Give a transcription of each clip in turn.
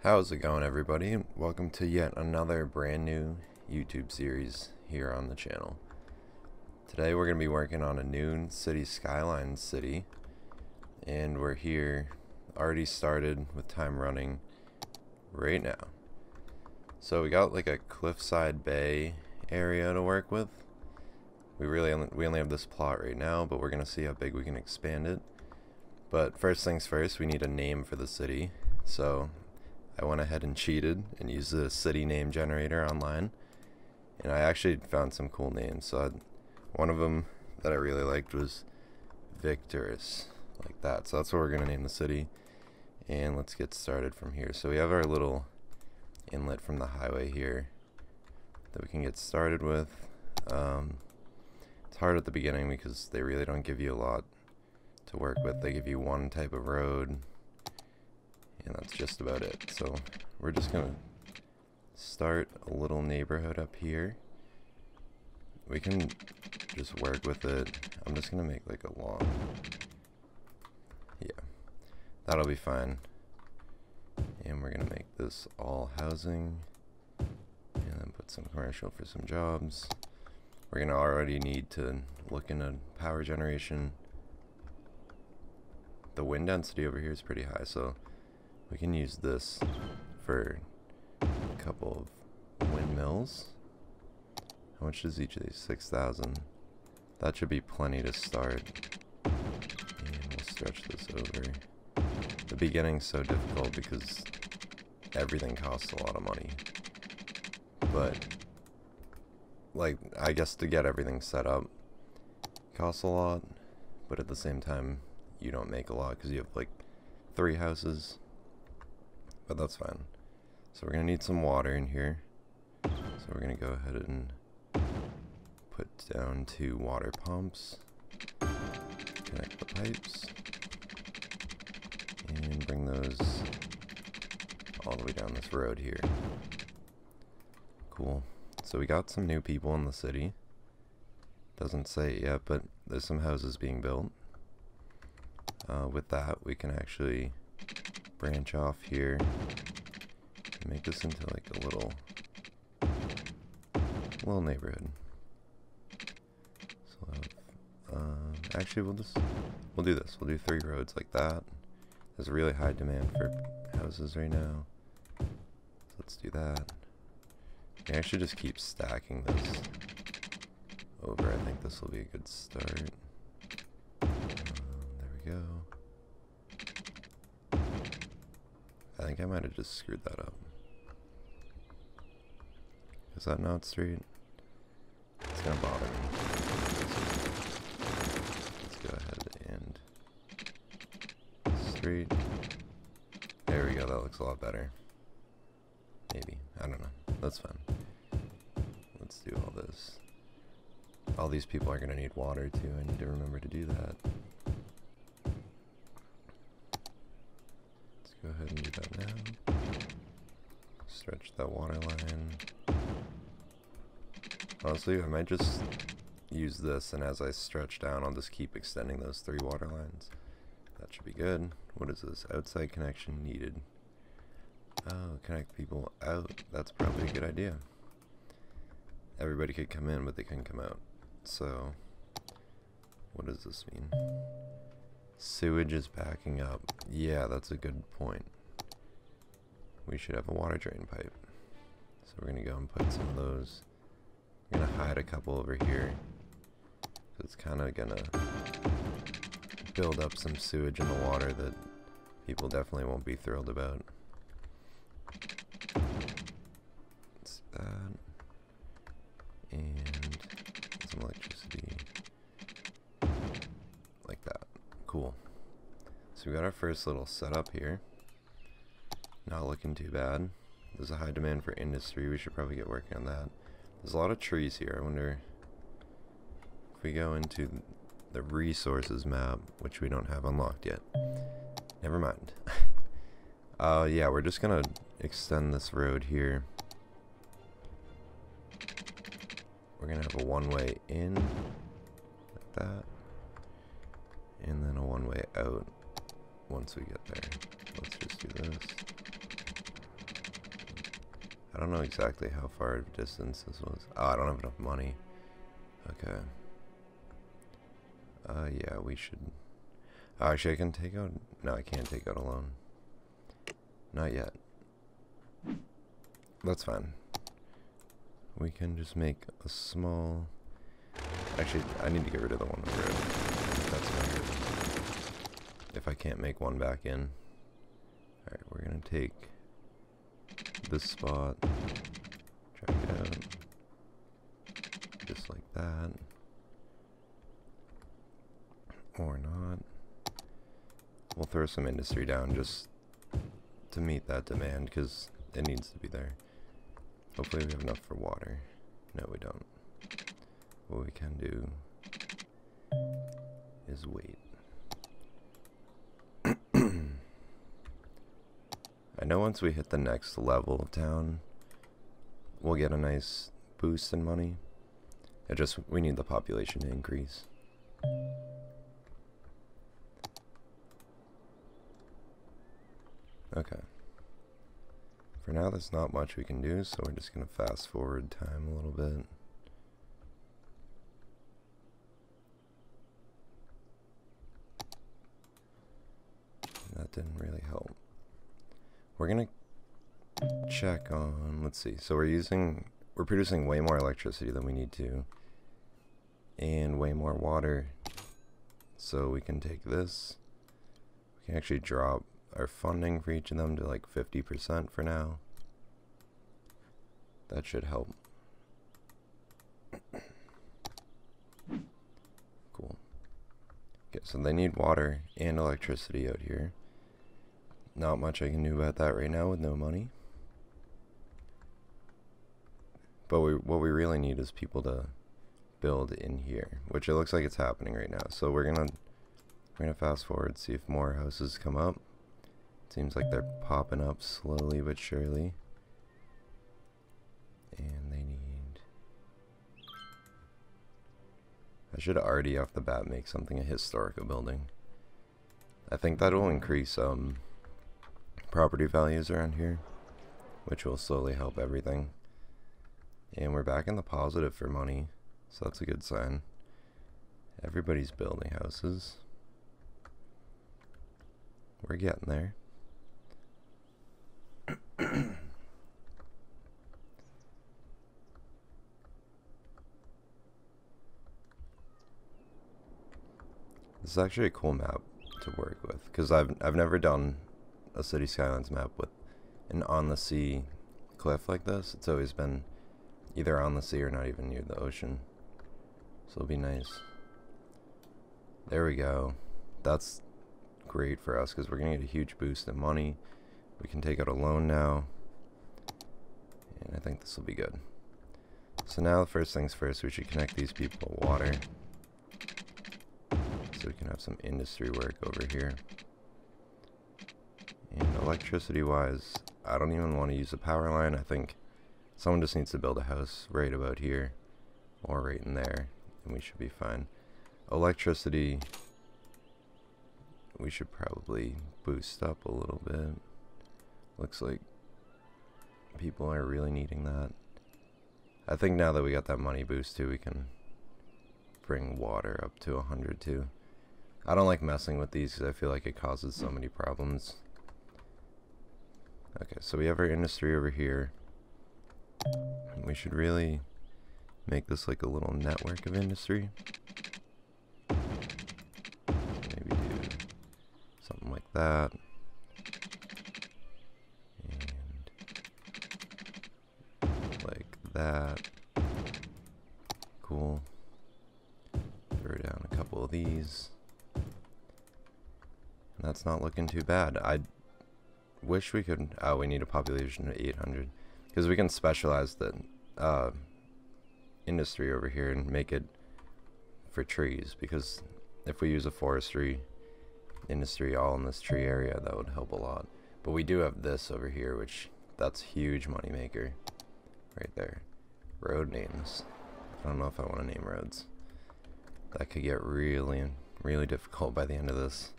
How's it going, everybody? Welcome to yet another brand new YouTube series here on the channel. Today we're going to be working on a new city, Skylines city, and we're here, already started with time running right now. So we got like a cliffside bay area to work with. We only have this plot right now, but we're going to see how big we can expand it. But first things first, we need a name for the city. So I went ahead and cheated and used the city name generator online, and I actually found some cool names. So one of them that I really liked was Victorus, like that. So that's what we're gonna name the city, and let's get started from here. So we have our little inlet from the highway here that we can get started with. It's hard at the beginning because they really don't give you a lot to work with. They give you one type of road, and that's just about it. So we're just gonna start a little neighborhood up here. We can just work with it. I'm just gonna make like a long, yeah, that'll be fine. And we're gonna make this all housing, and then put some commercial for some jobs. We're gonna already need to look into power generation. The wind density over here is pretty high, so we can use this for a couple of windmills. How much is each of these? 6,000. That should be plenty to start. And we'll stretch this over. The beginning's so difficult because everything costs a lot of money. But, like, I guess to get everything set up costs a lot, but at the same time, you don't make a lot because you have like 3 houses. But that's fine. So we're gonna need some water in here. So we're gonna go ahead and put down 2 water pumps, connect the pipes, and bring those all the way down this road here. Cool. So we got some new people in the city. Doesn't say it yet, but there's some houses being built. With that, we can actually branch off here and make this into like a little neighborhood. So actually we'll do this. We'll do 3 roads like that. There's a really high demand for houses right now, so let's do that. I actually just keep stacking this over. I think this will be a good start. There we go. I think I might have just screwed that up. Is that not straight? It's gonna bother me. Let's go ahead and straight. There we go, that looks a lot better. Maybe. I don't know. That's fine. Let's do all this. All these people are gonna need water too. I need to remember to do that. Go ahead and do that now. Stretch that water line. Honestly, I might just use this, and as I stretch down, I'll just keep extending those 3 water lines. That should be good. What is this? Outside connection needed. Oh, connect people out. That's probably a good idea. Everybody could come in, but they couldn't come out. So, what does this mean? Sewage is backing up. Yeah, that's a good point. We should have a water drain pipe. So we're gonna go and put some of those. We're gonna hide a couple over here. So it's kind of gonna build up some sewage in the water that people definitely won't be thrilled about. Let's do that. And some electricity. Like that. Cool. So we got our first little setup here. Not looking too bad. There's a high demand for industry. We should probably get working on that. There's a lot of trees here. I wonder if we go into the resources map, which we don't have unlocked yet. Never mind. Yeah, we're just gonna extend this road here. We're gonna have a one-way in, like that. And then a one-way out once we get there. Let's just do this. I don't know exactly how far of a distance this was. Oh, I don't have enough money. Okay. Yeah, we should... Oh, actually, I can take out... No, I can't take out a loan. Not yet. That's fine. We can just make a small... Actually, I need to get rid of the one on the road. That's my road. If I can't make one back in. Alright, we're gonna take this spot. Drag it out. Just like that. Or not. We'll throw some industry down just to meet that demand, because it needs to be there. Hopefully we have enough for water. No, we don't. What we can do is wait. I know once we hit the next level of town, we'll get a nice boost in money. We need the population to increase. Okay. For now, there's not much we can do, so we're just going to fast forward time a little bit. That didn't really help. We're going to check on, let's see, so we're producing way more electricity than we need to, and way more water, so we can take this, we can actually drop our funding for each of them to like 50% for now. That should help. Cool. Okay, so they need water and electricity out here. Not much I can do about that right now with no money. But what we really need is people to build in here, which it looks like it's happening right now. So we're gonna fast forward, see if more houses come up. Seems like they're popping up slowly but surely. And they need... I should already off the bat make something a historical building. I think that will increase property values around here, which will slowly help everything. And we're back in the positive for money, so that's a good sign. Everybody's building houses. We're getting there. This is actually a cool map to work with, because I've never done a City Skylines map with an on the sea cliff like this. It's always been either on the sea or not even near the ocean. So it'll be nice. There we go. That's great for us, because we're gonna get a huge boost in money. We can take out a loan now, and I think this will be good. So now, first things first, we should connect these people to water, so we can have some industry work over here. And electricity wise, I don't even want to use a power line. I think someone just needs to build a house right about here, or right in there, and we should be fine. Electricity, we should probably boost up a little bit. Looks like people are really needing that. I think now that we got that money boost too, we can bring water up to 100 too. I don't like messing with these because I feel like it causes so many problems. Okay, so we have our industry over here. We should really make this like a little network of industry. Maybe do something like that. And like that. Cool. Throw down a couple of these. And that's not looking too bad. I wish we could... Oh, we need a population of 800. Because we can specialize the industry over here and make it for trees. Because if we use a forestry industry all in this tree area, that would help a lot. But we do have this over here, which that's huge money maker right there. Road names. I don't know if I want to name roads. That could get really, really difficult by the end of this.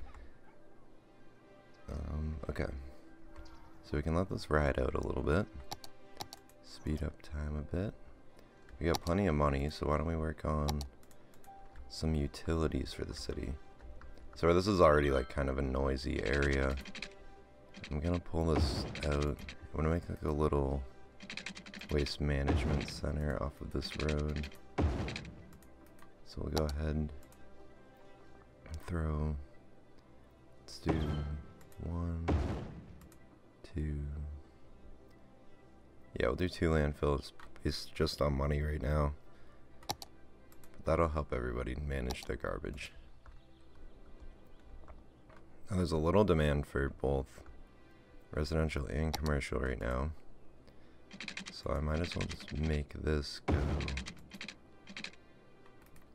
Okay. So we can let this ride out a little bit. speed up time a bit. We got plenty of money, so why don't we work on some utilities for the city. So this is already like kind of a noisy area. I'm gonna pull this out. I'm gonna make like a little waste management center off of this road. So we'll go ahead and throw, let's do 1, 2. Yeah, we'll do 2 landfills. It's just on money right now. But that'll help everybody manage their garbage. Now there's a little demand for both residential and commercial right now. So I might as well just make this go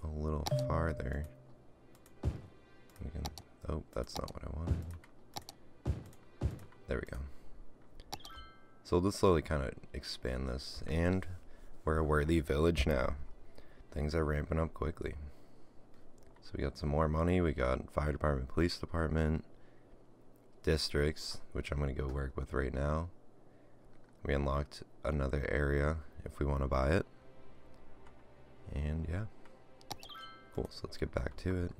a little farther. We can, oh, that's not what I wanted. There we go. So we'll just slowly kind of expand this, and we're a worthy village now. Things are ramping up quickly. So we got some more money. We got fire department, police department, districts, which I'm going to go work with right now. We unlocked another area if we want to buy it. And yeah. Cool, so let's get back to it.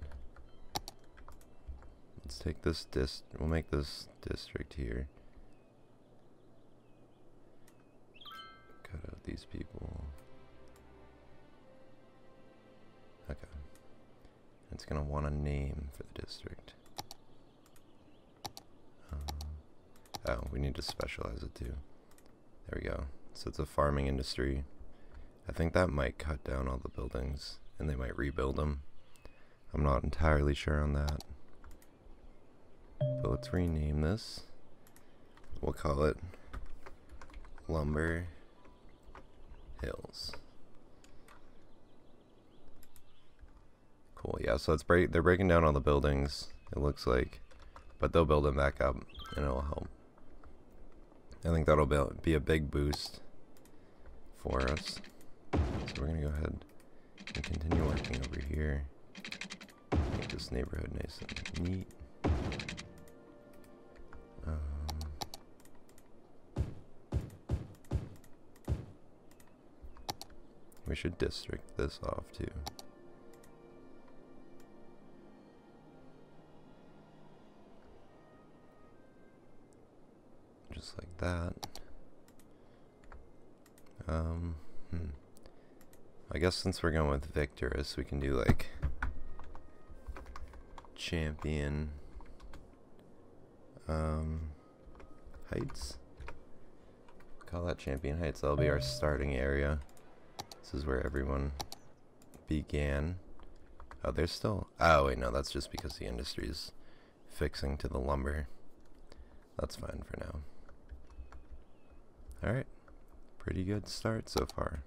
Let's take this we'll make this district here. Cut out these people. Okay. It's gonna want a name for the district. Oh, we need to specialize it too. There we go. So it's a farming industry. I think that might cut down all the buildings, and they might rebuild them. I'm not entirely sure on that. But let's rename this. We'll call it Lumber Hills. Cool, yeah, so they're breaking down all the buildings, it looks like. But they'll build them back up, and it'll help. I think that'll be a big boost for us. So we're going to go ahead and continue working over here. Make this neighborhood nice and neat. We should district this off too. Just like that. I guess since we're going with Victorus, we can do like Champion Heights. Call that Champion Heights. That'll be our starting area. This is where everyone began. Oh, there's still... Oh, wait, no, that's just because the industry's fixing to the lumber. That's fine for now. Alright. Pretty good start so far.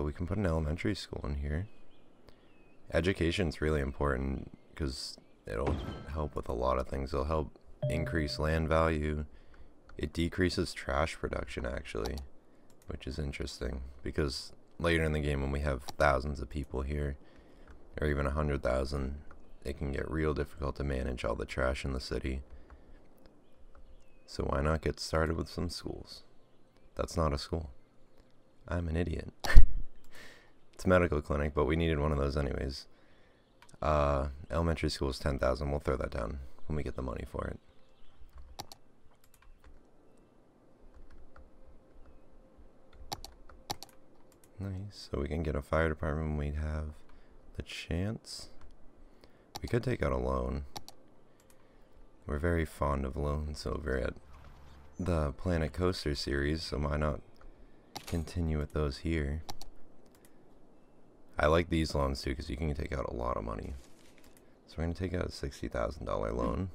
We can put an elementary school in here. Education's really important because it'll help with a lot of things. It'll help increase land value. It decreases trash production, actually, which is interesting because later in the game when we have thousands of people here, or even 100,000, it can get real difficult to manage all the trash in the city. So why not get started with some schools? That's not a school. I'm an idiot. It's a medical clinic, but we needed one of those anyways. Elementary school is 10,000. We'll throw that down when we get the money for it. Nice. So we can get a fire department when we have the chance. We could take out a loan. We're very fond of loans over at the Planet Coaster series, so why not continue with those here? I like these loans too because you can take out a lot of money. So we're going to take out a $60,000 loan.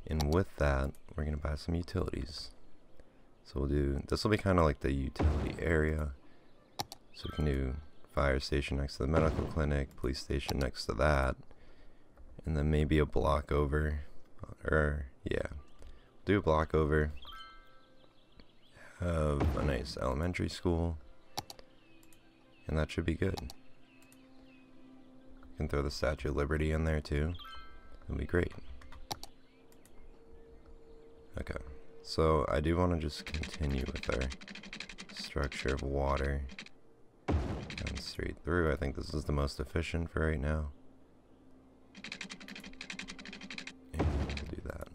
And with that, we're going to buy some utilities. So we'll do, this will be kind of like the utility area. So we can do fire station next to the medical clinic, police station next to that, and then maybe a block over, or yeah, do a block over, have a nice elementary school, and that should be good. You can throw the Statue of Liberty in there too. It'll be great. Okay, So I do want to just continue with our structure of water and straight through. I think this is the most efficient for right now. And we'll do that.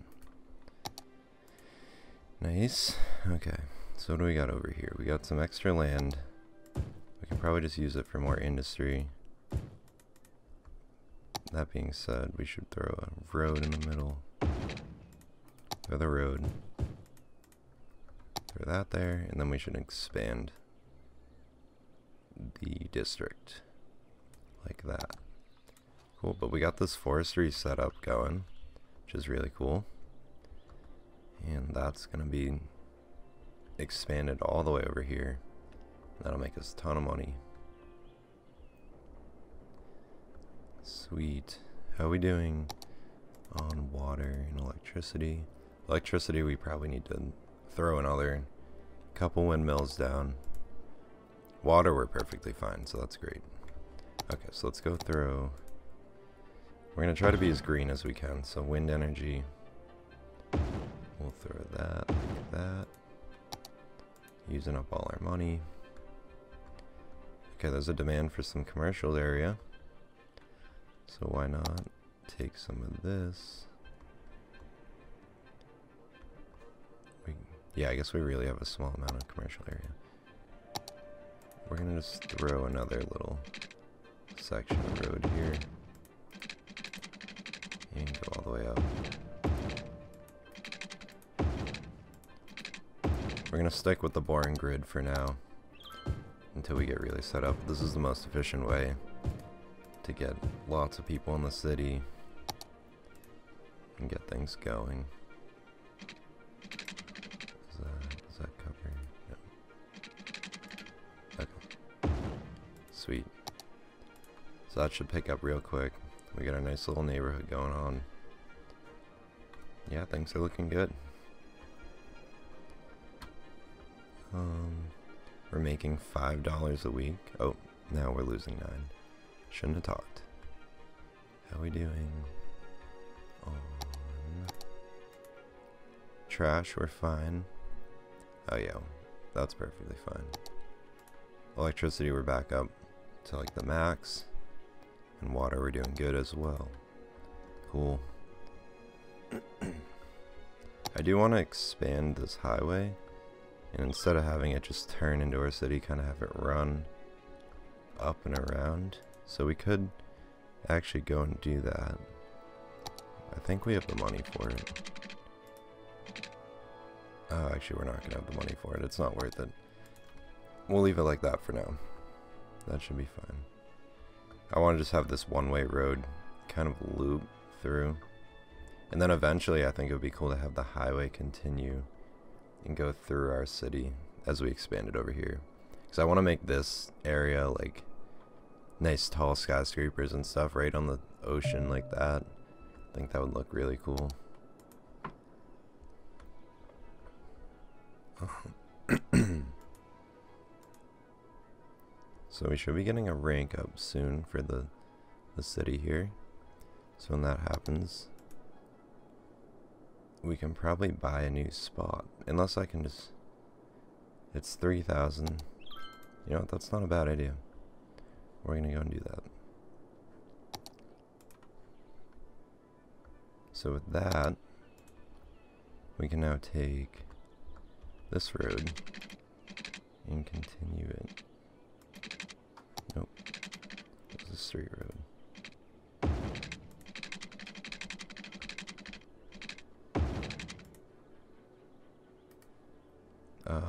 Nice. Okay, so what do we got over here? We got some extra land. We can probably just use it for more industry. That being said, we should throw a road in the middle. Throw the road. Throw that there, and then we should expand the district. Like that. Cool, but we got this forestry setup going, which is really cool. And that's going to be expanded all the way over here. That'll make us a ton of money. Sweet. How are we doing on water and electricity? Electricity, we probably need to throw another couple windmills down. Water, we're perfectly fine, so that's great. Okay, so let's go through. We're going to try to be as green as we can, so wind energy. We'll throw that like that. Using up all our money. Okay, there's a demand for some commercial area. So why not take some of this? Yeah, I guess we really have a small amount of commercial area. We're gonna just throw another little section of road here. And go all the way up. We're gonna stick with the boring grid for now. Until we get really set up. This is the most efficient way to get lots of people in the city and get things going. Is that cover? No. Okay. Sweet. So that should pick up real quick. We got a nice little neighborhood going on. Yeah, things are looking good. We're making $5 a week. Oh, now we're losing 9. Shouldn't have talked. How are we doing on trash? We're fine. Oh yeah, that's perfectly fine. Electricity, we're back up to like the max. And water, we're doing good as well. Cool. I do want to expand this highway. And instead of having it just turn into our city, kind of have it run up and around. So we could actually go and do that. I think we have the money for it. Oh, actually we're not going to have the money for it. It's not worth it. We'll leave it like that for now. That should be fine. I want to just have this one-way road kind of loop through. And then eventually I think it would be cool to have the highway continue and go through our city as we expand it over here. Because I want to make this area like nice tall skyscrapers and stuff right on the ocean like that. I think that would look really cool. So we should be getting a rank up soon for the city here. So when that happens, we can probably buy a new spot. Unless I can just... It's 3,000. You know what, that's not a bad idea. We're gonna go and do that. So with that, we can now take this road and continue it. Nope. This is a straight road.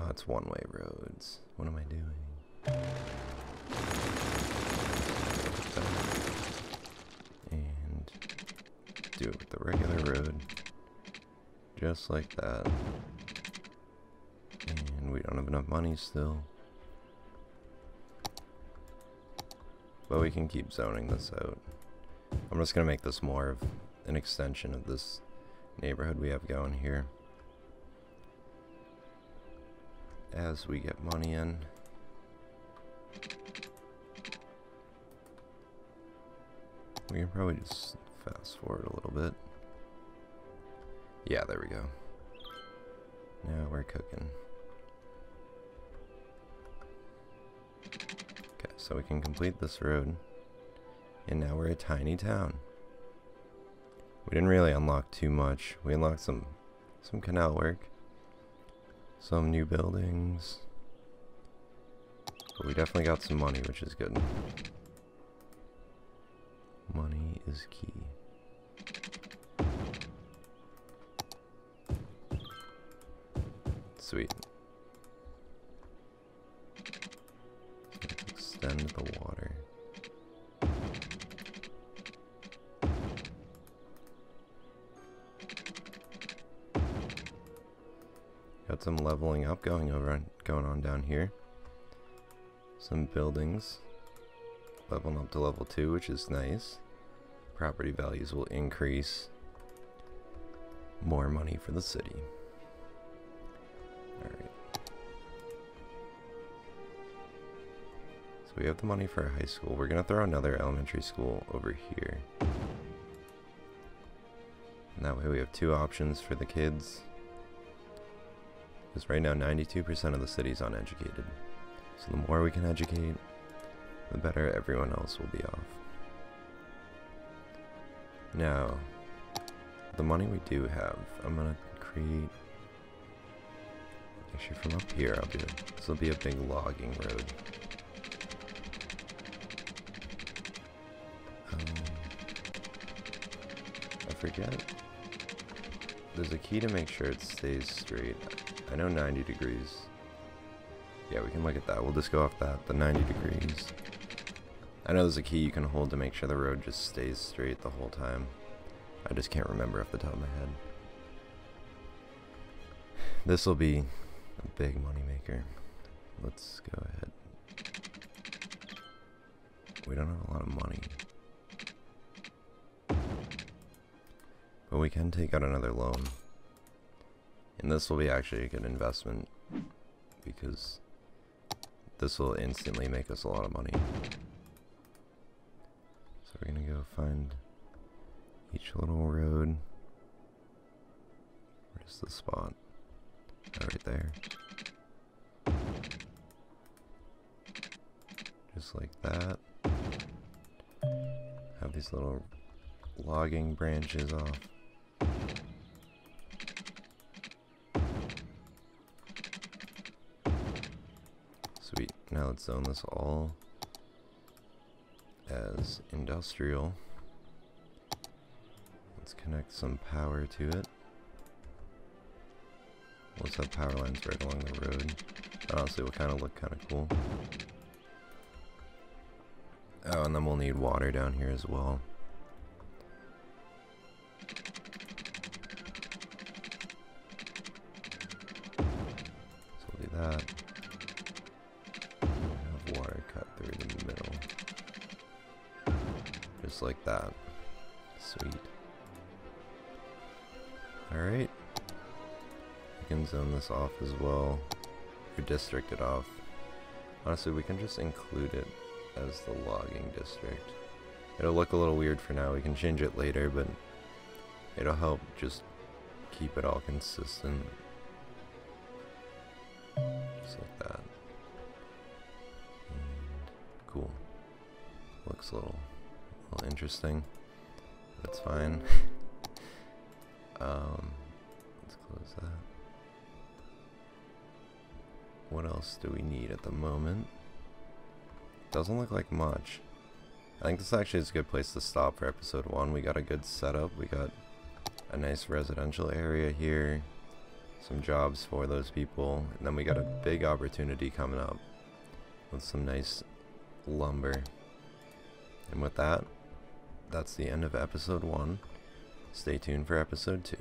It's one-way roads. What am I doing? And do it with the regular road. Just like that. And we don't have enough money still. But we can keep zoning this out. I'm just gonna make this more of an extension of this neighborhood we have going here. As we get money in. We can probably just fast forward a little bit. Yeah, there we go. Now we're cooking. Okay, so we can complete this road. And now we're a tiny town. We didn't really unlock too much. We unlocked some canal work. Some new buildings. But we definitely got some money, which is good. Money is key. Sweet. Extend the water. Got some leveling up going on down here. Some buildings. Leveling up to level 2, which is nice. Property values will increase. More money for the city. Alright. So we have the money for a high school. We're gonna throw another elementary school over here. And that way we have 2 options for the kids. Because right now 92% of the city's uneducated. So the more we can educate, the better everyone else will be off. Now, the money we do have, I'm gonna create... Actually, from up here, I'll do it. This will be a big logging road. I forget. There's a key to make sure it stays straight. I know 90 degrees. Yeah, we can look at that. We'll just go off that, the 90 degrees. I know there's a key you can hold to make sure the road just stays straight the whole time. I just can't remember off the top of my head. This will be a big money maker. Let's go ahead. We don't have a lot of money. But we can take out another loan. And this will be actually a good investment, because this will instantly make us a lot of money. So we're gonna go find each little road. Where's the spot? Oh, right there. Just like that. Have these little logging branches off. Sweet. Now let's zone this all as industrial. Let's connect some power to it. Let's have power lines right along the road. Honestly, will kind of look kind of cool. Oh, and then we'll need water down here as well. So we'll do that. Have water cut through the middle. Just like that. Sweet. Alright. We can zone this off as well. Or district it off. Honestly, we can just include it as the logging district. It'll look a little weird for now. We can change it later, but it'll help just keep it all consistent. Just like that. And cool. Looks a little interesting. That's fine. Let's close that. What else do we need at the moment? Doesn't look like much. I think this actually is a good place to stop for episode 1. We got a good setup. We got a nice residential area here. Some jobs for those people. And then we got a big opportunity coming up with some nice lumber. And with that, that's the end of episode 1. Stay tuned for episode 2.